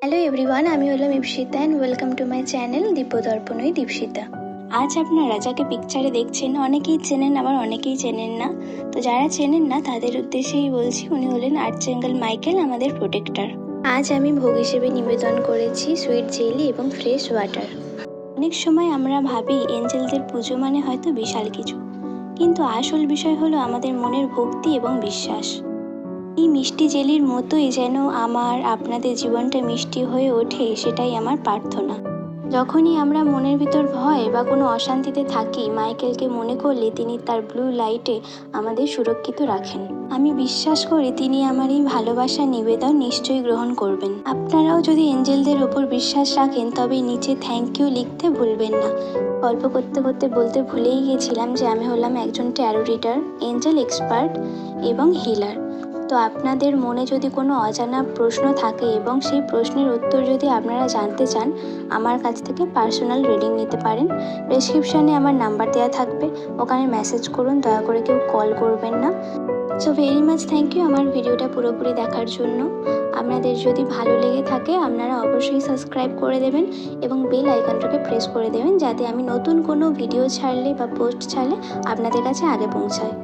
Hello everyone, আমি হলাম Ipsita and welcome to my channel দীপদর্পণই দীপসিতা। আজ আপনারা যাকে পিকচারে দেখছেন অনেকেই চেনেন, আবার অনেকেই চেনেন না। তো যারা চেনেন না তাদের উদ্দেশ্যেই বলছি, উনি হলেন আর্চেঙ্গেল মাইকেল, আমাদের প্রোটেক্টর। আজ আমি ভোগ হিসেবে নিবেদন করেছি সুইট জেলি এবং ফ্রেশ ওয়াটার। অনেক সময় আমরা ভাবি এঞ্জেলদের পুজো মানে হয়তো বিশাল কিছু, কিন্তু আসল বিষয় হলো আমাদের মনের ভক্তি এবং বিশ্বাস। এই মিষ্টি জেলির মতোই যেন আমার আপনাদের জীবনটা মিষ্টি হয়ে ওঠে, সেটাই আমার প্রার্থনা। যখনই আমরা মনের ভিতর ভয় বা কোনো অশান্তিতে থাকি, মাইকেলকে মনে করলে তিনি তার ব্লু লাইটে আমাদের সুরক্ষিত রাখেন। আমি বিশ্বাস করি তিনি আমার এই ভালোবাসার নিবেদন নিশ্চয়ই গ্রহণ করবেন। আপনারাও যদি এঞ্জেলদের ওপর বিশ্বাস রাখেন তবে নিচে থ্যাংক ইউ লিখতে ভুলবেন না। গল্প করতে করতে বলতে ভুলেই গিয়েছিলাম যে আমি হলাম একজন ট্যারো রিডার, এঞ্জেল এক্সপার্ট এবং হিলার। তো আপনাদের মনে যদি কোনো অজানা প্রশ্ন থাকে এবং সেই প্রশ্নের উত্তর যদি আপনারা জানতে চান, আমার কাছ থেকে পার্সোনাল রিডিং নিতে পারেন। ডেসক্রিপশানে আমার নাম্বার দেওয়া থাকবে, ওখানে মেসেজ করুন, দয়া করে কেউ কল করবেন না। So very much thank you আমার ভিডিওটা পুরোপুরি দেখার জন্য। আপনাদের যদি ভালো লেগে থাকে আপনারা অবশ্যই সাবস্ক্রাইব করে দেবেন এবং বেল আইকনটাকে প্রেস করে দেবেন, যাতে আমি নতুন কোনো ভিডিও ছাড়লে বা পোস্ট ছাড়লে আপনাদের কাছে আগে পৌঁছায়।